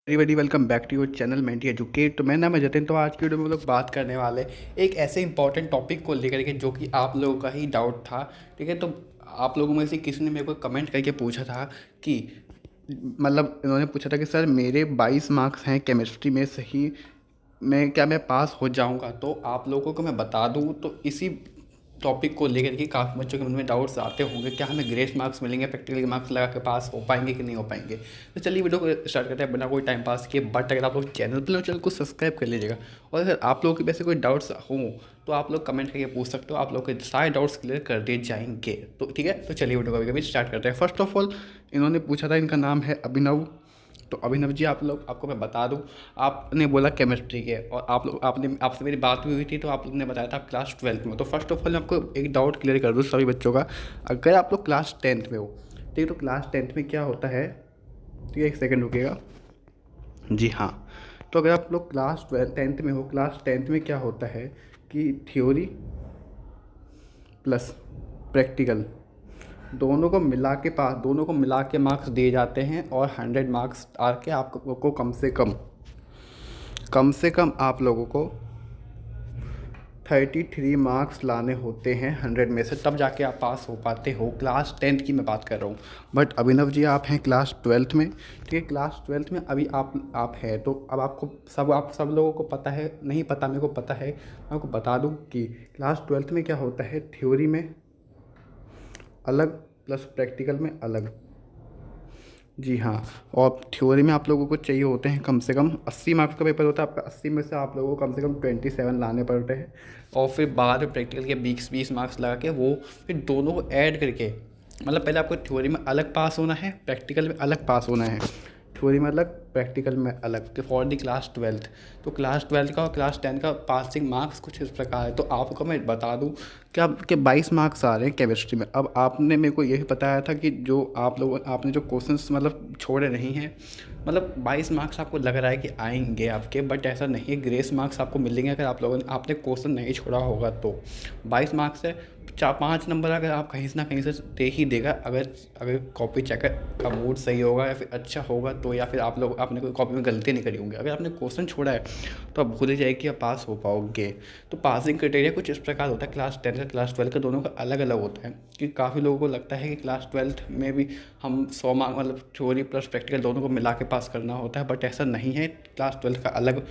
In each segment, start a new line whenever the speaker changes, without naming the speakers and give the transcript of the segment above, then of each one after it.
Very welcome back to your channel Menti Educate. तो मेरा नाम है जतिन। तो आज की वीडियो में हम लोग बात करने वाले एक ऐसे इंपॉर्टेंट टॉपिक को लेकर के जो कि आप लोगों का ही डाउट था। ठीक है, तो आप लोगों में से किसी ने मेरे को कमेंट करके पूछा था कि मतलब इन्होंने पूछा था कि सर मेरे 22 मार्क्स हैं केमिस्ट्री में, सही मैं पास हो जाऊंगा? तो आप लोगों को मैं बता दूं, तो इसी टॉपिक को लेकर के काफ़ी बच्चों के मन में डाउट्स आते होंगे, क्या हमें ग्रेस मार्क्स मिलेंगे, प्रैक्टिकल मार्क्स लगा के पास हो पाएंगे कि नहीं हो पाएंगे। तो चलिए वीडियो को स्टार्ट करते हैं बिना कोई टाइम पास किए। बट अगर आप लोग चैनल को सब्सक्राइब कर लीजिएगा, और अगर आप लोगों के वैसे कोई डाउट्स हों तो आप लोग कमेंट करके पूछ सकते हो, आप लोग के सारे डाउट्स क्लियर कर दिए जाएंगे। तो ठीक है, तो चलिए वीडियो को कभी स्टार्ट करते हैं। फर्स्ट ऑफ ऑल इन्होंने पूछा था, इनका नाम है अभिनव। तो अभिनव जी, आपको मैं बता दूं, आपने बोला केमिस्ट्री के, और आपसे मेरी बात भी हुई थी, तो आप लोग ने बताया था आप क्लास 12th में हो। तो फर्स्ट ऑफ ऑल मैं आपको एक डाउट क्लियर कर दूं सभी बच्चों का। अगर आप लोग क्लास 10th में हो, ठीक है, तो क्लास 10th में क्या होता है, ठीक है, एक सेकेंड रुकिएगा। जी हाँ, तो अगर आप लोग क्लास 10th में हो, क्लास 10th में क्या होता है कि थ्योरी प्लस प्रैक्टिकल दोनों को मिला के मार्क्स दिए जाते हैं, और 100 मार्क्स आके आपको कम से कम आप लोगों को 33 मार्क्स लाने होते हैं 100 में से, तब जाके आप पास हो पाते हो। क्लास 10th की मैं बात कर रहा हूँ। बट अभिनव जी, आप हैं क्लास 12th में, ठीक है, क्लास 12th में अभी आप हैं। तो अब आप सब लोगों को पता है, नहीं पता मेरे को पता है, मैं आपको बता दूँ कि क्लास 12th में क्या होता है, थ्योरी में अलग प्लस प्रैक्टिकल में अलग। जी हाँ, और थ्योरी में आप लोगों को चाहिए होते हैं कम से कम 80 मार्क्स का पेपर होता है आपका, 80 में से आप लोगों को कम से कम 27 लाने पड़ते हैं। और फिर बाद में प्रैक्टिकल के 20 मार्क्स लगा के वो फिर दोनों को ऐड करके, मतलब पहले आपको थ्योरी में अलग पास होना है, प्रैक्टिकल में अलग पास होना है। थ्योरी में अलग, प्रैक्टिकल में अलग, कि फॉर दी क्लास 12th। तो क्लास 12th का और क्लास 10 का पासिंग मार्क्स कुछ इस प्रकार है। तो आपको मैं बता दूं कि आपके 22 मार्क्स आ रहे हैं केमिस्ट्री में। अब आपने मेरे को यही बताया था कि जो आपने जो क्वेश्चंस मतलब छोड़े नहीं हैं, मतलब 22 मार्क्स आपको लग रहा है कि आएंगे आपके, बट ऐसा नहीं है। ग्रेस मार्क्स आपको मिलेंगे अगर आपने क्वेश्चन नहीं छोड़ा होगा तो। 22 मार्क्स है, 4-5 नंबर अगर आप कहीं से ना कहीं से दे ही देगा, अगर अगर कॉपी चेकर का मूड सही होगा या फिर अच्छा होगा तो, या फिर आपने कोई कॉपी में गलती नहीं करी होंगी। अगर आपने क्वेश्चन छोड़ा है तो आप भूल ही जाए कि आप पास हो पाओगे। तो पासिंग क्राइटेरिया कुछ इस प्रकार होता है। क्लास 10 का क्लास 12 का दोनों का अलग अलग होता है, कि काफ़ी लोगों को लगता है कि क्लास 12th में भी हम 100 मार्क मतलब थ्योरी प्लस प्रैक्टिकल दोनों को मिला के पास करना होता है, बट ऐसा नहीं है। क्लास 12 का अलग,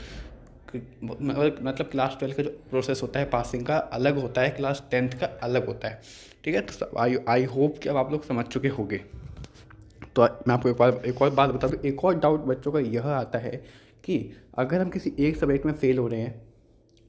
मतलब क्लास 12 का जो प्रोसेस होता है पासिंग का अलग होता है, क्लास 10th का अलग होता है। ठीक है, तो आई होप कि अब आप लोग समझ चुके होंगे। तो मैं आपको एक और बात बता दूँ, एक और डाउट बच्चों का यह आता है कि अगर हम किसी एक सब्जेक्ट में फ़ेल हो रहे हैं,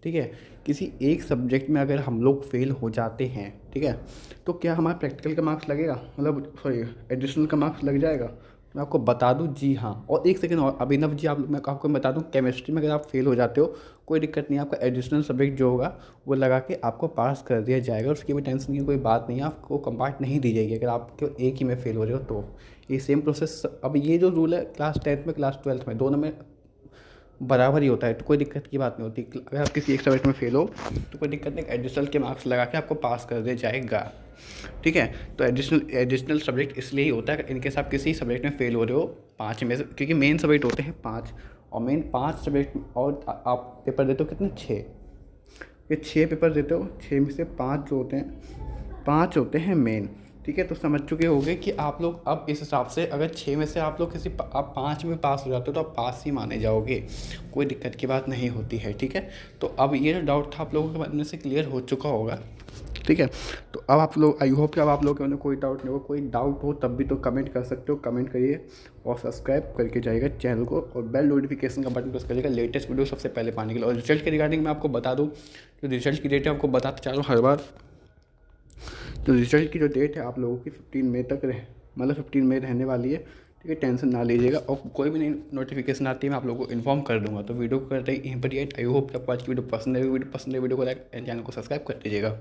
ठीक है, किसी एक सब्जेक्ट में अगर हम लोग फेल हो जाते हैं, ठीक है, तो क्या हमारा प्रैक्टिकल का मार्क्स लगेगा, मतलब सॉरी एडिशनल का मार्क्स लग जाएगा? मैं आपको बता दूं, जी हाँ। और एक सेकंड और अभिनव जी, मैं आपको बता दूं, केमिस्ट्री में अगर आप फेल हो जाते हो कोई दिक्कत नहीं है, आपका एडिशनल सब्जेक्ट जो होगा वो लगा के आपको पास कर दिया जाएगा, उसकी भी टेंशन की कोई बात नहीं है। आपको कंपार्ट नहीं दी जाएगी अगर आप केवल एक ही में फेल हो रहे हो तो। ये सेम प्रोसेस, अब ये जो रूल है क्लास 10th में क्लास 12th में दोनों में बराबर ही होता है, तो कोई दिक्कत की बात नहीं होती। अगर आप किसी एक सब्जेक्ट में फेल हो तो कोई दिक्कत नहीं, एडिशनल के मार्क्स लगा के आपको पास कर दिया जाएगा। ठीक है, तो एडिशनल सब्जेक्ट इसलिए ही होता है इनकेस आप किसी सब्जेक्ट में फेल हो रहे हो 5 में से, क्योंकि मेन सब्जेक्ट होते हैं 5, और मेन 5 सब्जेक्ट, और आप पेपर देते हो कितने, 6, ये 6 पेपर देते हो, 6 में से 5 जो होते हैं, 5 होते हैं मेन। ठीक है, तो समझ चुके होंगे कि आप लोग अब इस हिसाब से अगर 6 में से आप लोग आप 5 में पास हो जाते हो तो आप पास ही माने जाओगे, कोई दिक्कत की बात नहीं होती है। ठीक है, तो अब ये जो डाउट था आप लोगों के मन में से क्लियर हो चुका होगा। ठीक है, तो अब आप लोग, आई होप कि अब आप लोगों के मन में कोई डाउट नहीं हो। कोई डाउट हो तब भी तो कमेंट कर सकते हो, कमेंट करिए और सब्सक्राइब करके जाइएगा चैनल को, और बेल नोटिफिकेशन का बटन प्रेस करिएगा लेटेस्ट वीडियो सबसे पहले पाने के लिए। और रिजल्ट के रिगार्डिंग मैं आपको बता दूँ, जो रिजल्ट की डेट है आपको बताता चाह रहा हूँ हर बार। तो रिजल्ट की जो डेट है आप लोगों की 15 मई तक मतलब 15 मई रहने वाली है। ठीक है, टेंशन ना लीजिएगा, और कोई भी नई नोटिफिकेशन आती है मैं आप लोगों को इन्फॉर्म कर दूंगा। तो वीडियो को करते ही यहीं पर, आई होप कि आपको आज की वीडियो पसंद है। वीडियो को लाइक एंड चैनल को सब्सक्राइब कर दीजिएगा।